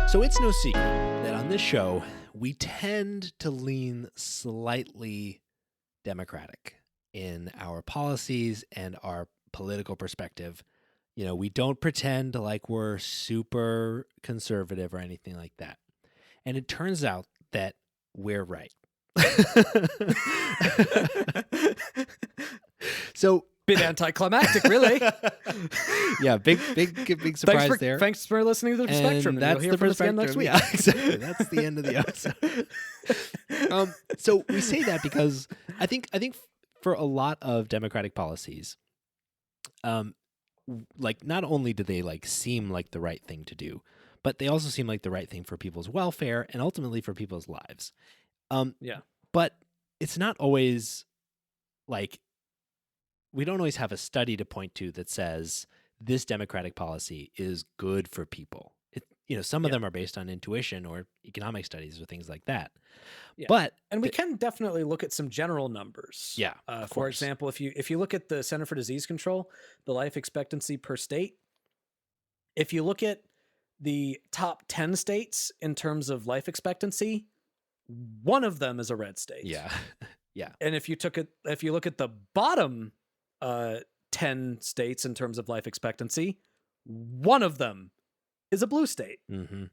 So it's no secret that on this show, we tend to lean slightly democratic in our policies and our political perspective. You know, we don't pretend like we're super conservative or anything like that. And it turns out that we're right. So Bit anticlimactic, really. yeah, big surprise there. Thanks for listening to the Spectrum. And that's you'll hear the from us again perspective. next week. Yeah, exactly. That's the end of the episode. So we say that because I think for a lot of democratic policies, like not only do they like seem like the right thing to do, but they also seem like the right thing for people's welfare and ultimately for people's lives. Yeah. But it's not always like we don't always have a study to point to that says this democratic policy is good for people. Some of them are based on intuition or economic studies or things like that. Yeah. But And we can definitely look at some general numbers. Yeah. For example, if you look at the Center for Disease Control, the life expectancy per state, if you look at the top 10 states in terms of life expectancy, one of them is a red state. Yeah. Yeah. And if you look at the bottom 10 states in terms of life expectancy, one of them is a blue state. Mm-hmm.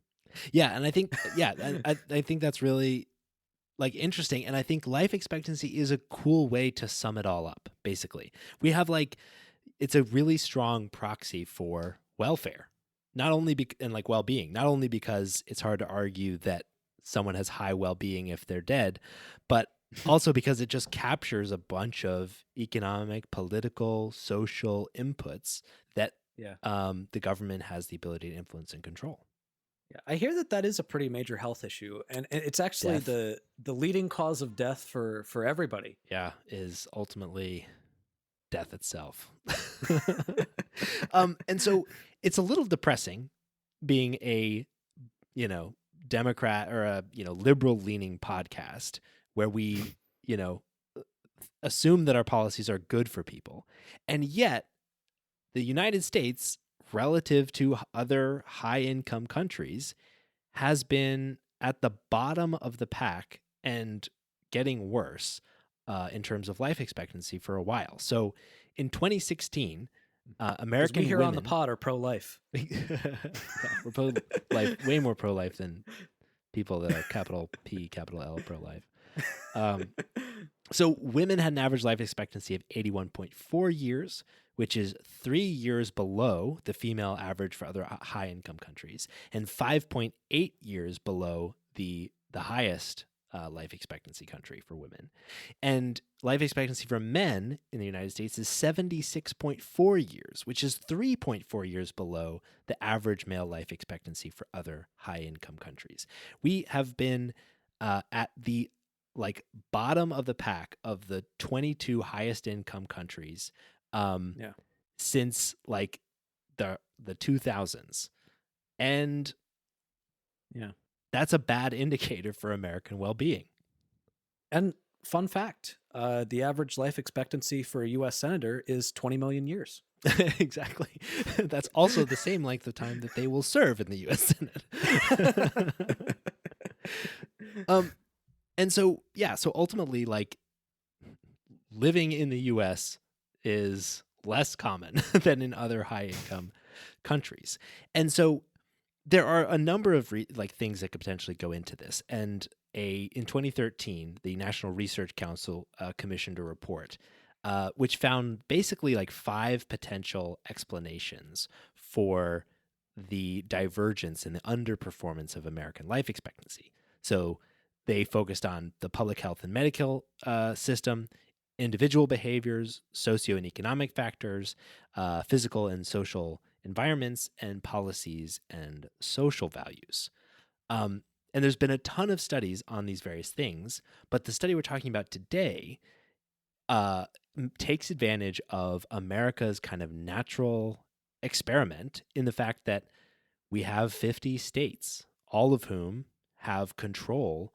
Yeah, and I think I think that's really like interesting, and I think life expectancy is a cool way to sum it all up. Basically, we have like it's a really strong proxy for welfare, not only and like well-being, not only because it's hard to argue that someone has high well-being if they're dead, but also because it just captures a bunch of economic, political, social inputs that the government has the ability to influence and control. Yeah, I hear that is a pretty major health issue, and it's actually the leading cause of death for everybody. Yeah, is ultimately death itself. And so it's a little depressing being a Democrat or a liberal leaning podcast where we assume that our policies are good for people, and yet the United States, relative to other high-income countries, has been at the bottom of the pack and getting worse in terms of life expectancy for a while. So in 2016, American we here women, on the pod are pro-life. We're pro-life, way more pro-life than people that are capital P, capital L, pro-life. So women had an average life expectancy of 81.4 years, which is 3 years below the female average for other high-income countries, and 5.8 years below the highest life expectancy country for women. And life expectancy for men in the United States is 76.4 years, which is 3.4 years below the average male life expectancy for other high-income countries. We have been at the bottom of the pack of the 22 highest income countries since the 2000s. And that's a bad indicator for American well-being. And fun fact, the average life expectancy for a U.S. senator is 20 million years. Exactly. That's also the same length of time that they will serve in the U.S. Senate. And so ultimately, living in the U.S. is less common than in other high-income countries. And so there are a number of things that could potentially go into this. And in 2013, the National Research Council commissioned a report which found basically 5 potential explanations for the divergence and the underperformance of American life expectancy. So they focused on the public health and medical system, individual behaviors, socio and economic factors, physical and social environments, and policies and social values. And there's been a ton of studies on these various things, but the study we're talking about today takes advantage of America's kind of natural experiment in the fact that we have 50 states, all of whom have control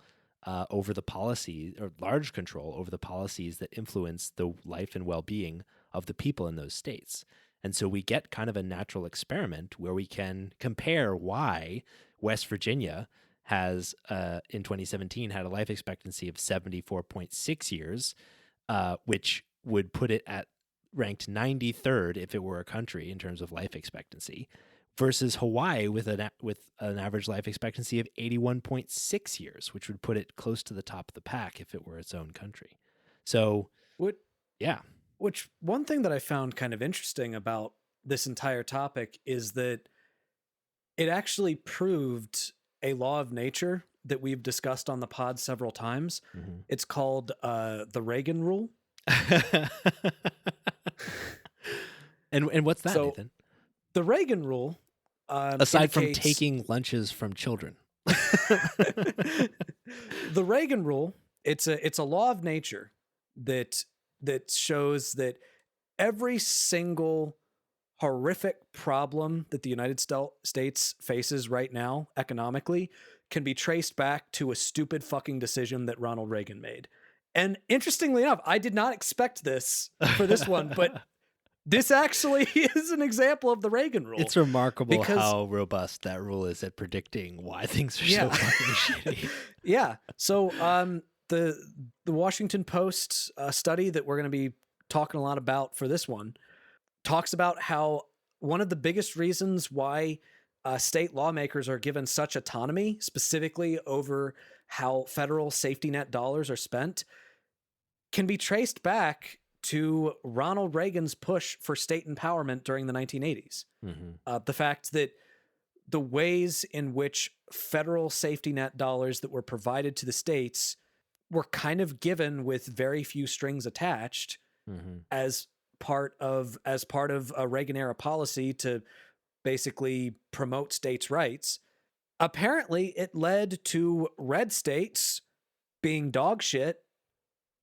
over the policies, or large control over the policies that influence the life and well-being of the people in those states. And so we get kind of a natural experiment where we can compare why West Virginia has, in 2017, had a life expectancy of 74.6 years, which would put it at ranked 93rd if it were a country in terms of life expectancy, versus Hawaii with an average life expectancy of 81.6 years, which would put it close to the top of the pack if it were its own country. So, What yeah. Which one thing that I found kind of interesting about this entire topic is that it actually proved a law of nature that we've discussed on the pod several times. Mhm. It's called the Reagan rule. And what's that, So Nathan? the Reagan rule Aside from indicates taking lunches from children. the Reagan rule. It's a law of nature that shows that every single horrific problem that the United States faces right now economically can be traced back to a stupid fucking decision that Ronald Reagan made. And interestingly enough, I did not expect this for this one, but this actually is an example of the Reagan rule. It's remarkable because how robust that rule is at predicting why things are yeah. so fucking shitty. Yeah. So the Washington Post study that we're going to be talking a lot about for this one talks about how one of the biggest reasons why state lawmakers are given such autonomy, specifically over how federal safety net dollars are spent, can be traced back to Ronald Reagan's push for state empowerment during the 1980s. Mm-hmm. The fact that the ways in which federal safety net dollars that were provided to the states were kind of given with very few strings attached Mm-hmm. as part of a Reagan era policy to basically promote states' rights. Apparently, it led to red states being dog shit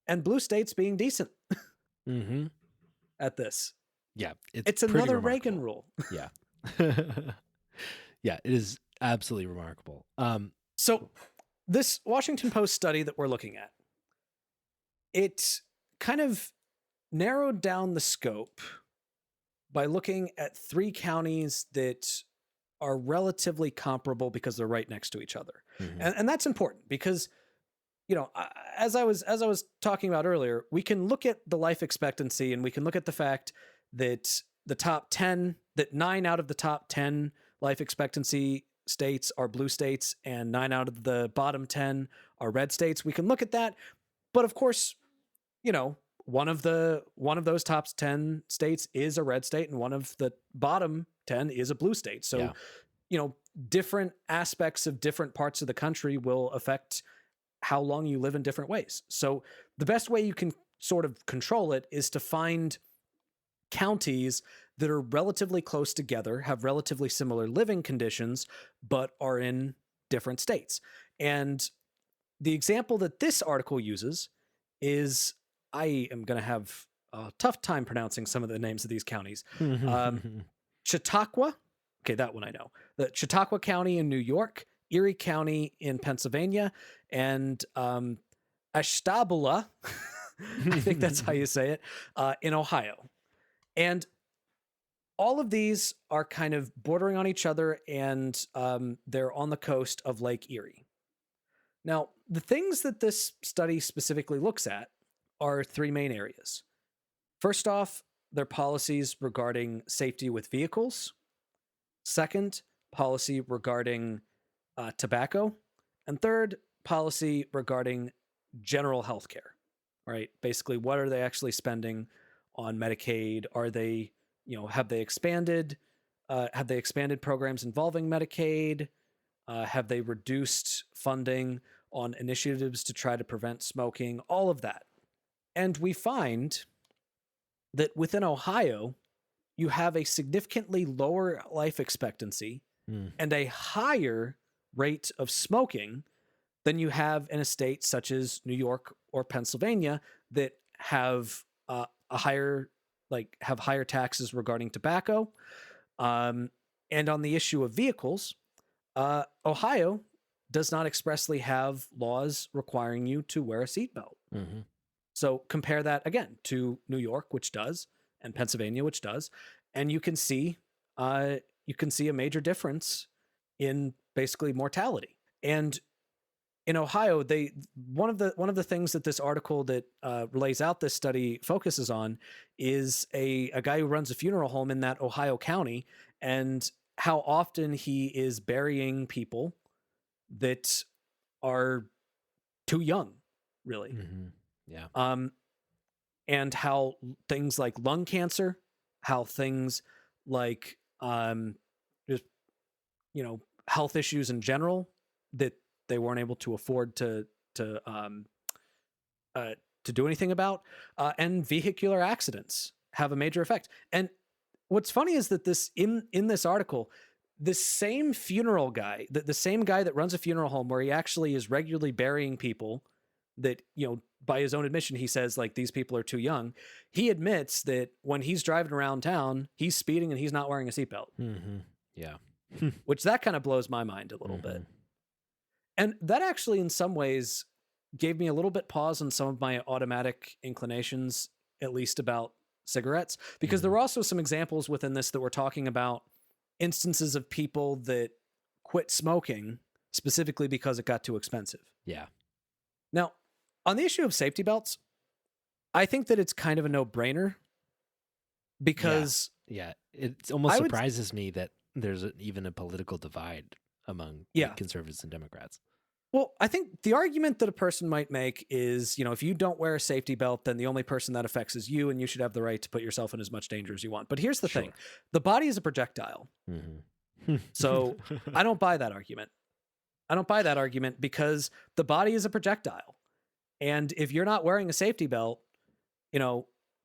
and blue states being decent Mm-hmm. at this. Yeah, It's pretty another remarkable. Reagan rule. Yeah. Yeah, it is absolutely remarkable. So this Washington Post study that we're looking at, it kind of narrowed down the scope by looking at 3 counties that are relatively comparable because they're right next to each other. Mm-hmm. And that's important because, you know, as I was talking about earlier, we can look at the life expectancy and we can look at the fact that the top 10, that 9 out of the top 10 life expectancy states are blue states and 9 out of the bottom 10 are red states. We can look at that. But of course, you know, one of those top 10 states is a red state and one of the bottom 10 is a blue state. So, Yeah. you know, different aspects of different parts of the country will affect how long you live in different ways. So the best way you can sort of control it is to find counties that are relatively close together, have relatively similar living conditions, but are in different states. And the example that this article uses is, I am going to have a tough time pronouncing some of the names of these counties. Chautauqua, okay, that one I know. The Chautauqua County in New York, Erie County in Pennsylvania, and Ashtabula, I think that's how you say it, in Ohio. And all of these are kind of bordering on each other, and they're on the coast of Lake Erie. Now, the things that this study specifically looks at are 3 main areas. First off, their policies regarding safety with vehicles. Second, policy regarding tobacco. And third, policy regarding general health care. Right? Basically, what are they actually spending on Medicaid? Are they, you know, have they expanded programs involving Medicaid? Have they reduced funding on initiatives to try to prevent smoking? All of that. And we find that within Ohio, you have a significantly lower life expectancy and a higher rate of smoking than you have in a state such as New York or Pennsylvania that have higher taxes regarding tobacco. And on the issue of vehicles, Ohio does not expressly have laws requiring you to wear a seatbelt. Mm-hmm. So compare that again to New York, which does, and Pennsylvania, which does, and you can see a major difference in basically mortality. And in Ohio, they one of the things that this article that lays out this study focuses on is a guy who runs a funeral home in that Ohio county, and how often he is burying people that are too young, really. Mm-hmm. Yeah. Um, and how things like lung cancer, how things like just health issues in general that they weren't able to afford to um, uh, to do anything about, and vehicular accidents have a major effect. And what's funny is that this in this article, this same funeral guy, the same guy that runs a funeral home where he actually is regularly burying people that, by his own admission, he says like these people are too young. He admits that when he's driving around town, he's speeding and he's not wearing a seatbelt, Mm-hmm. Yeah. which that kind of blows my mind a little Mm-hmm. bit. And that actually, in some ways, gave me a little bit pause on some of my automatic inclinations, at least about cigarettes, because there Mm-hmm. were also some examples within this that were talking about instances of people that quit smoking specifically because it got too expensive. Yeah. Now, on the issue of safety belts, I think that it's kind of a no-brainer Yeah. because Yeah. It almost I would, surprises me that there's even a political divide among like yeah. conservatives and Democrats. Well, I think the argument that a person might make is, if you don't wear a safety belt, then the only person that affects is you, and you should have the right to put yourself in as much danger as you want. But here's the thing. Sure. The body is a projectile. Mm-hmm. So I don't buy that argument. I don't buy that argument because the body is a projectile. And if you're not wearing a safety belt,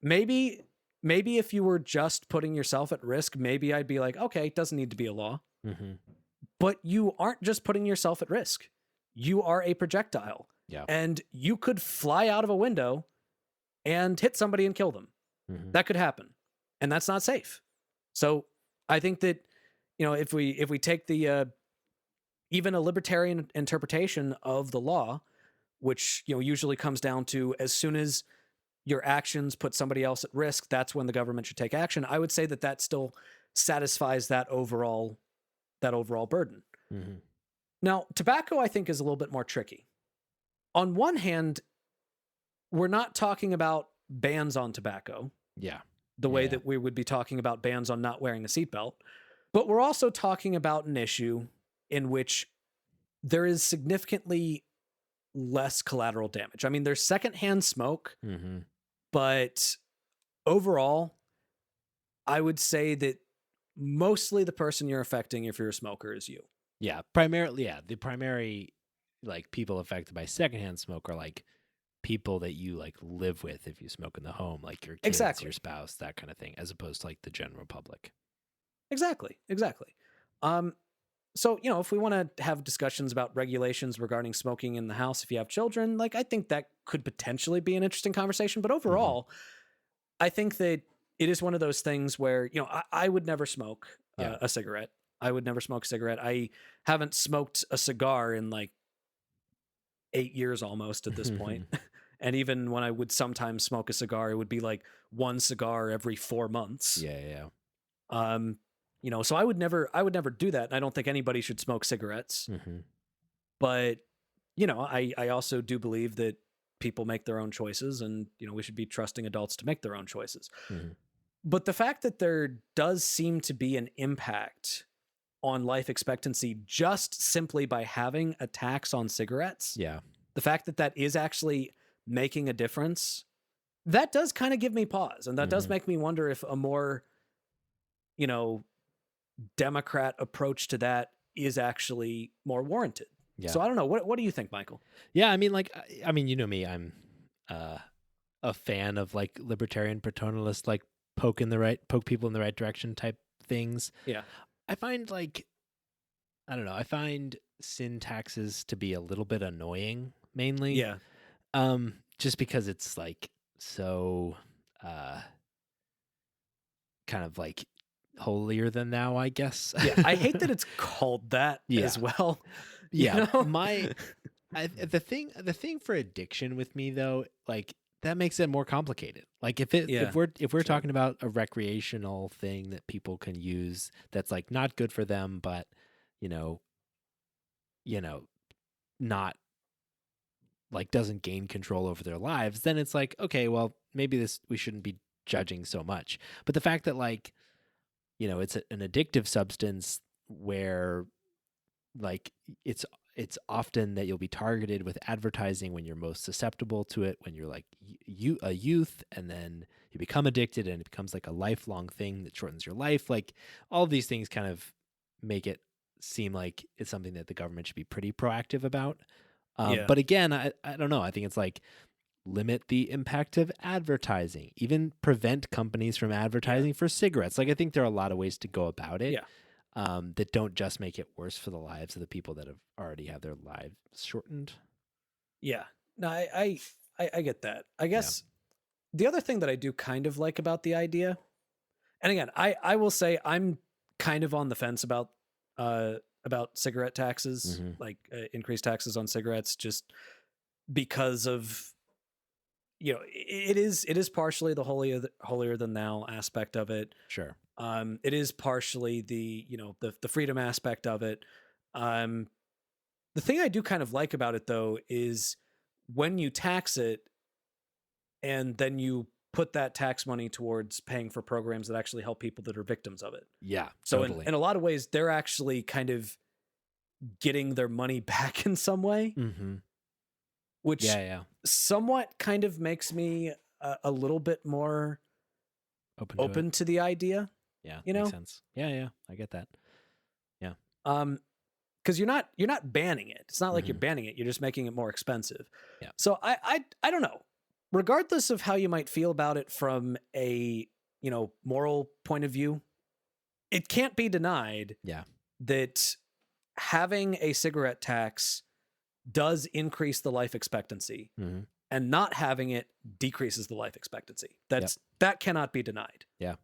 maybe if you were just putting yourself at risk, maybe I'd be like, okay, it doesn't need to be a law. Mm-hmm. But you aren't just putting yourself at risk. You are a projectile. Yeah. And you could fly out of a window and hit somebody and kill them. Mm-hmm. That could happen. And that's not safe. So I think that, if we take the even a libertarian interpretation of the law, which usually comes down to as soon as your actions put somebody else at risk, that's when the government should take action. I would say that still satisfies that overall burden. Mm-hmm. Now, tobacco, I think, is a little bit more tricky. On one hand, we're not talking about bans on tobacco, Yeah. the way Yeah. that we would be talking about bans on not wearing a seatbelt, but we're also talking about an issue in which there is significantly less collateral damage. I mean, there's secondhand smoke, Mm-hmm. but overall, I would say that mostly the person you're affecting if you're a smoker is you. Yeah. Primarily, yeah. The primary like people affected by secondhand smoke are like people that you like live with if you smoke in the home, like your kids, Exactly. your spouse, that kind of thing, as opposed to like the general public. Exactly. So, if we want to have discussions about regulations regarding smoking in the house if you have children, like I think that could potentially be an interesting conversation. But overall, I think that it is one of those things where, I would never smoke Yeah. a cigarette. I would never smoke a cigarette. I haven't smoked a cigar in like 8 years almost at this point. And even when I would sometimes smoke a cigar, it would be like one cigar every 4 months. Yeah. So I would never do that. And I don't think anybody should smoke cigarettes. Mm-hmm. But, I also do believe that people make their own choices and, we should be trusting adults to make their own choices. Mm-hmm. But the fact that there does seem to be an impact on life expectancy just simply by having a tax on cigarettes, Yeah. the fact that that is actually making a difference, that does kind of give me pause. And that does make me wonder if a more, Democrat approach to that is actually more warranted. Yeah. So I don't know. What do you think, Michael? Yeah. I mean, like, you know me, I'm a fan of like libertarian paternalist, like poke people in the right direction type things. Yeah. I find like, I don't know, I find sin taxes to be a little bit annoying mainly. Yeah. Just because it's like so kind of like holier than thou, I guess. Yeah. I hate that it's called that as well. Yeah. The thing for addiction with me though, like that makes it more complicated. Like if we're talking about a recreational thing that people can use that's like not good for them, but you know, you know, not like doesn't gain control over their lives, then it's like, okay, well, maybe we shouldn't be judging so much. But the fact that like, it's an addictive substance where like it's often that you'll be targeted with advertising when you're most susceptible to it, when you're like a youth, and then you become addicted and it becomes like a lifelong thing that shortens your life. Like all of these things kind of make it seem like it's something that the government should be pretty proactive about. Yeah. But again, I don't know. I think it's like limit the impact of advertising, even prevent companies from Yeah. advertising for cigarettes. Like I think there are a lot of ways to go about it, Yeah. that don't just make it worse for the lives of the people that have already had their lives shortened. Yeah. No, I get that. I Yeah. guess the other thing that I do kind of like about the idea, and again, I will say I'm kind of on the fence about cigarette taxes, Mm-hmm. like increased taxes on cigarettes, just because of it is partially the holier than thou aspect of it. Sure. It is partially the freedom aspect of it. Um, the thing I do kind of like about it though is when you tax it and then you put that tax money towards paying for programs that actually help people that are victims of it. Yeah, So in, totally. in a lot of ways, they're actually kind of getting their money back in some way, Mm-hmm. which Yeah, yeah. somewhat kind of makes me a little bit more Open to it. open to the idea, Yeah, you makes know? sense. Yeah, yeah. I get that. Yeah. Um, because you're not banning it. It's not like you're Mm-hmm. banning it. You're just making it more expensive. Yeah. So I don't know. Regardless of how you might feel about it from a moral point of view, it can't be denied Yeah. that having a cigarette tax does increase the life expectancy, Mm-hmm. and not having it decreases the life expectancy. Yep. That cannot be denied. Yeah.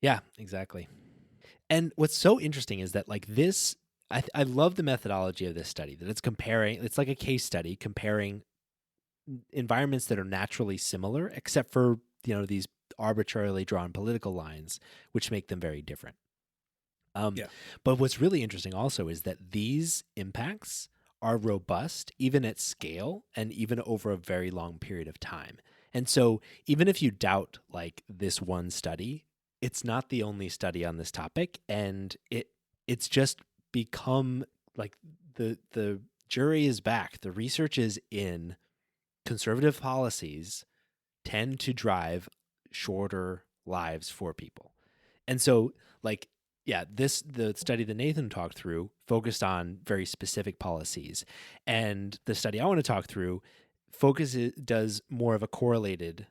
Yeah, exactly. And what's so interesting is that like this, I love the methodology of this study, that it's like a case study comparing environments that are naturally similar, except for, these arbitrarily drawn political lines, which make them very different. Um, Yeah. but what's really interesting also is that these impacts are robust, even at scale and even over a very long period of time. And so, even if you doubt like this one study, it's not the only study on this topic, and it's just become like the jury is back. The research is in. Conservative policies tend to drive shorter lives for people. And so, like, yeah, the study that Nathan talked through focused on very specific policies. And the study I want to talk through does more of a correlative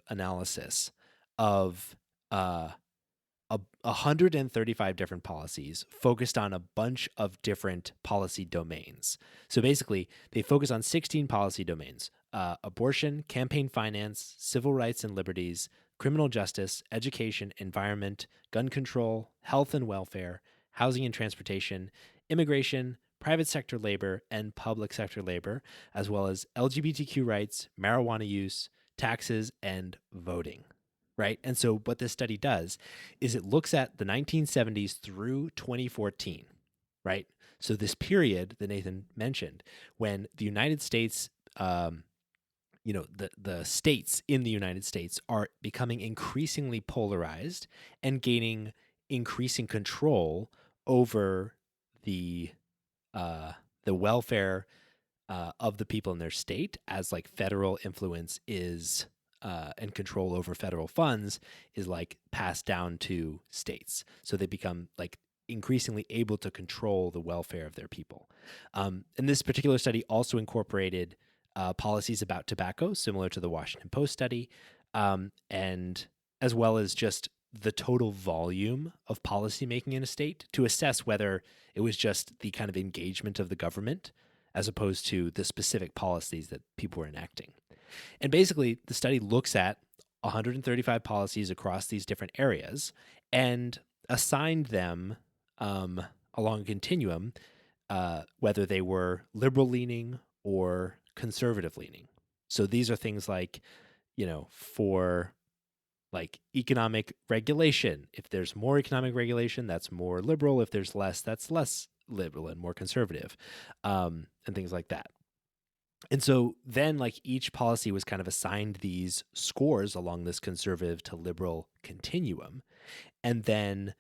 analysis of uh 135 different policies focused on a bunch of different policy domains. So basically, they focus on 16 policy domains: abortion, campaign finance, civil rights and liberties, criminal justice, education, environment, gun control, health and welfare, housing and transportation, immigration, private sector labor, and public sector labor, as well as LGBTQ rights, marijuana use, taxes, and voting. Right. And so, what this study does is it looks at the 1970s through 2014, right? So, this period that Nathan mentioned, when the United States, the states in the United States are becoming increasingly polarized and gaining increasing control over the the welfare of the people in their state, as like federal influence is and control over federal funds is like passed down to states. So they become like increasingly able to control the welfare of their people. And this particular study also incorporated policies about tobacco, similar to the Washington Post study, and as well as just the total volume of policymaking in a state to assess whether it was just the kind of engagement of the government as opposed to the specific policies that people were enacting. And basically, the study looks at 135 policies across these different areas and assigned them along a continuum, whether they were liberal leaning or conservative leaning. So these are things like, for like economic regulation. If there's more economic regulation, that's more liberal. If there's less, that's less liberal and more conservative, and things like that. And so then, like, each policy was kind of assigned these scores along this conservative to liberal continuum. And then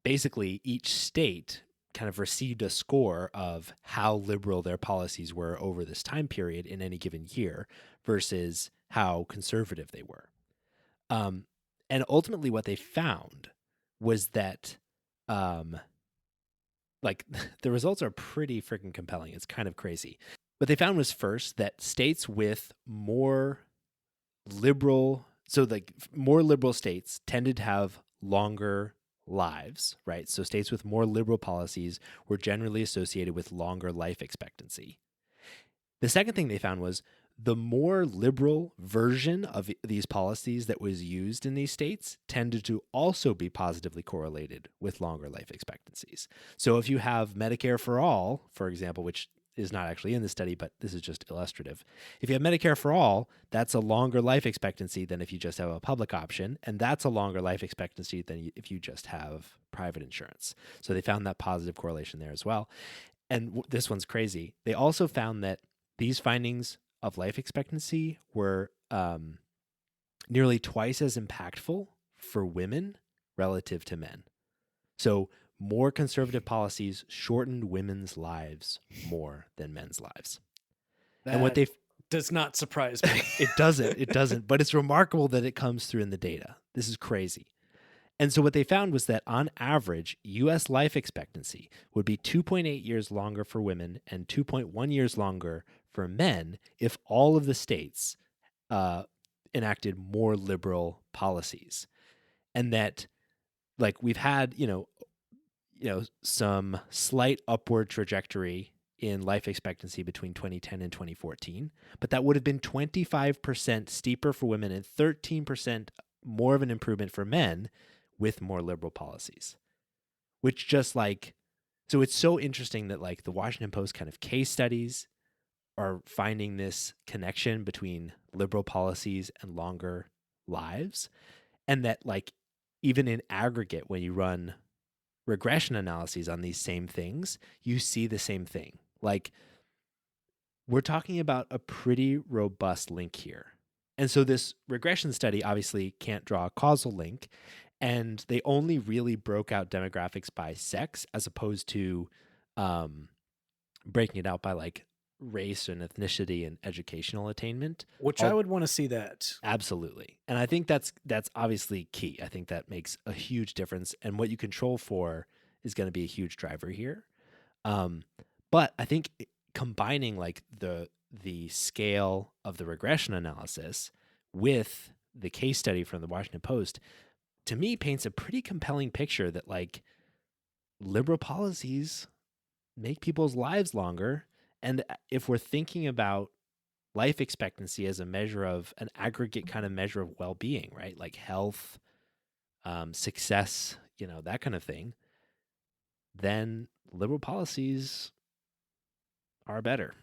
basically each state kind of received a score of how liberal their policies were over this time period in any given year versus how conservative they were. And ultimately, what they found was that, like, the results are pretty freaking compelling. It's kind of crazy. What they found was first that states with more liberal, so like more liberal states tended to have longer lives, right? So states with more liberal policies were generally associated with longer life expectancy. The second thing they found was the more liberal version of these policies that was used in these states tended to also be positively correlated with longer life expectancies. So if you have Medicare for all, for example, which is not actually in the study, but this is just illustrative. If you have Medicare for all, that's a longer life expectancy than if you just have a public option, and that's a longer life expectancy than if you just have private insurance. So they found that positive correlation there as well. And this one's crazy. They also found that these findings of life expectancy were nearly twice as impactful for women relative to men. So more conservative policies shortened women's lives more than men's lives. And what That they does not surprise me. it doesn't, but it's remarkable that it comes through in the data. This is crazy. And so what they found was that on average, US life expectancy would be 2.8 years longer for women and 2.1 years longer for men if all of the states enacted more liberal policies. And that, like, we've had, some slight upward trajectory in life expectancy between 2010 and 2014, but that would have been 25% steeper for women and 13% more of an improvement for men with more liberal policies. Which just like, so it's so interesting that like the Washington Post kind of case studies are finding this connection between liberal policies and longer lives, and that like even in aggregate, when you run regression analyses on these same things, you see the same thing. Like, we're talking about a pretty robust link here. And so this regression study obviously can't draw a causal link, and they only really broke out demographics by sex as opposed to breaking it out by like race and ethnicity and educational attainment. Which I would want to see that. Absolutely. And I think that's obviously key. I think that makes a huge difference. And what you control for is going to be a huge driver here. But I think combining like the scale of the regression analysis with the case study from the Washington Post, to me, paints a pretty compelling picture that like liberal policies make people's lives longer. And if we're thinking about life expectancy as a measure of an aggregate kind of measure of well-being, right? Like health, success, that kind of thing, then liberal policies are better.